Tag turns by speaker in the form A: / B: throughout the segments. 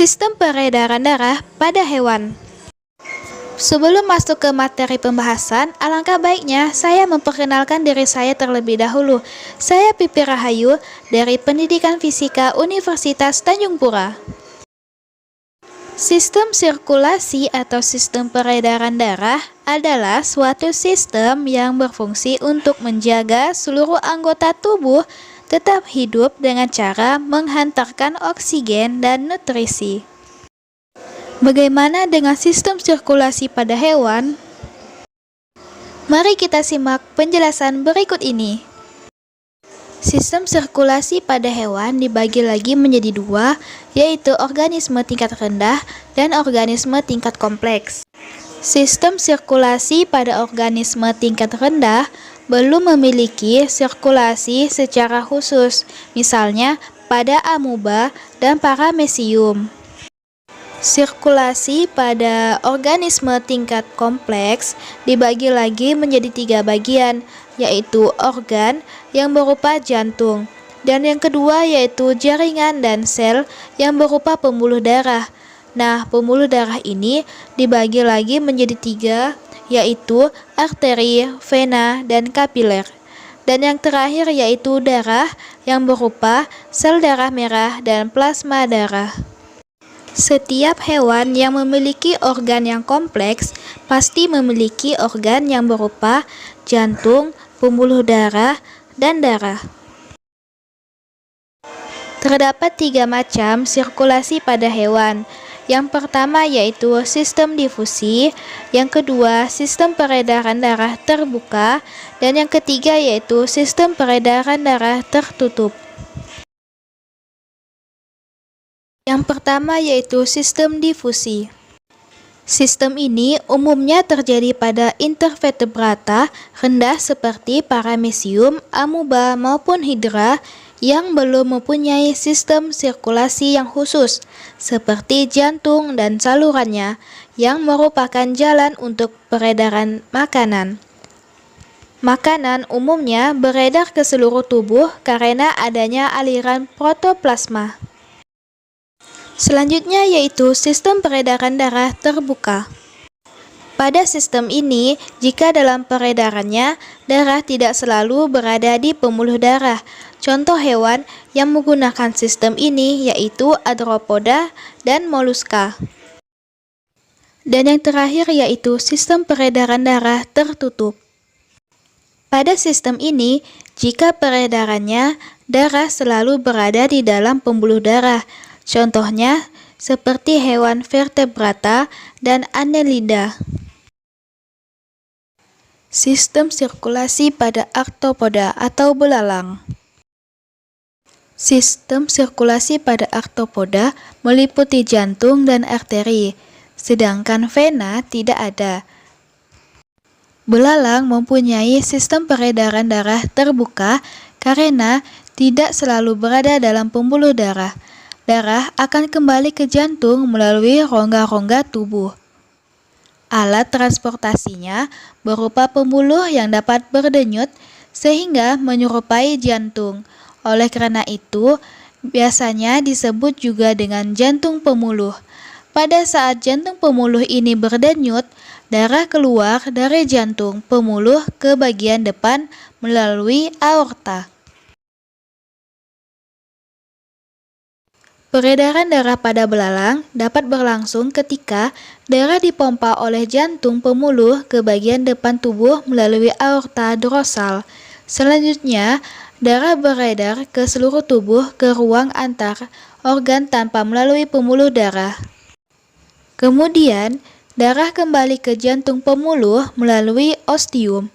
A: Sistem peredaran darah pada hewan. Sebelum masuk ke materi pembahasan, alangkah baiknya saya memperkenalkan diri saya terlebih dahulu. Saya Pipi Rahayu dari Pendidikan Fisika Universitas Tanjung Pura. Sistem sirkulasi atau sistem peredaran darah adalah suatu sistem yang berfungsi untuk menjaga seluruh anggota tubuh tetap hidup dengan cara menghantarkan oksigen dan nutrisi. Bagaimana dengan sistem sirkulasi pada hewan? Mari kita simak penjelasan berikut ini. Sistem sirkulasi pada hewan dibagi lagi menjadi dua, yaitu organisme tingkat rendah dan organisme tingkat kompleks. Sistem sirkulasi pada organisme tingkat rendah belum memiliki sirkulasi secara khusus, misalnya pada amuba dan paramecium. Sirkulasi pada organisme tingkat kompleks dibagi lagi menjadi tiga bagian, yaitu organ yang berupa jantung, dan yang kedua yaitu jaringan dan sel yang berupa pembuluh darah. Nah, pembuluh darah ini dibagi lagi menjadi tiga, yaitu arteri, vena, dan kapiler. Dan yang terakhir yaitu darah yang berupa sel darah merah dan plasma darah. Setiap hewan yang memiliki organ yang kompleks pasti memiliki organ yang berupa jantung, pembuluh darah, dan darah. Terdapat tiga macam sirkulasi pada hewan. Yang pertama yaitu sistem difusi, yang kedua sistem peredaran darah terbuka, dan yang ketiga yaitu sistem peredaran darah tertutup. Yang pertama yaitu sistem difusi. Sistem ini umumnya terjadi pada invertebrata rendah seperti paramecium, amuba maupun hidra yang belum mempunyai sistem sirkulasi yang khusus, seperti jantung dan salurannya, yang merupakan jalan untuk peredaran makanan. Makanan umumnya beredar ke seluruh tubuh karena adanya aliran protoplasma. Selanjutnya yaitu sistem peredaran darah terbuka. Pada sistem ini, jika dalam peredarannya, darah tidak selalu berada di pembuluh darah. Contoh hewan yang menggunakan sistem ini yaitu arthropoda dan moluska. Dan yang terakhir yaitu sistem peredaran darah tertutup. Pada sistem ini, jika peredarannya, darah selalu berada di dalam pembuluh darah. Contohnya seperti hewan vertebrata dan annelida. Sistem sirkulasi pada arthropoda atau belalang. Sistem sirkulasi pada arthropoda meliputi jantung dan arteri, sedangkan vena tidak ada. Belalang mempunyai sistem peredaran darah terbuka karena tidak selalu berada dalam pembuluh darah. Darah akan kembali ke jantung melalui rongga-rongga tubuh. Alat transportasinya berupa pembuluh yang dapat berdenyut sehingga menyerupai jantung. Oleh karena itu, biasanya disebut juga dengan jantung pemuluh. Pada saat jantung pemuluh ini berdenyut, darah keluar dari jantung pemuluh ke bagian depan melalui aorta. Peredaran darah pada belalang dapat berlangsung ketika darah dipompa oleh jantung pemuluh ke bagian depan tubuh melalui aorta dorsal. Selanjutnya, darah beredar ke seluruh tubuh ke ruang antar organ tanpa melalui pembuluh darah. Kemudian, darah kembali ke jantung pemuluh melalui ostium.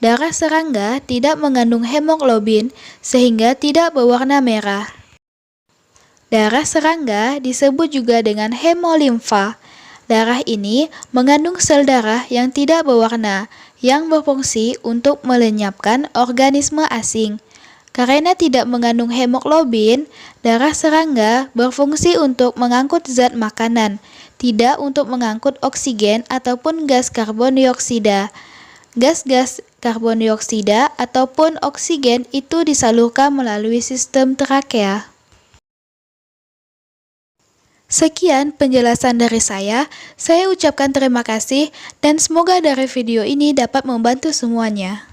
A: Darah serangga tidak mengandung hemoglobin sehingga tidak berwarna merah. Darah serangga disebut juga dengan hemolimfa. Darah ini mengandung sel darah yang tidak berwarna, yang berfungsi untuk melenyapkan organisme asing. Karena tidak mengandung hemoglobin, darah serangga berfungsi untuk mengangkut zat makanan, tidak untuk mengangkut oksigen ataupun gas karbon dioksida. Gas-gas karbon dioksida ataupun oksigen itu disalurkan melalui sistem trakea. Sekian penjelasan dari saya ucapkan terima kasih dan semoga dari video ini dapat membantu semuanya.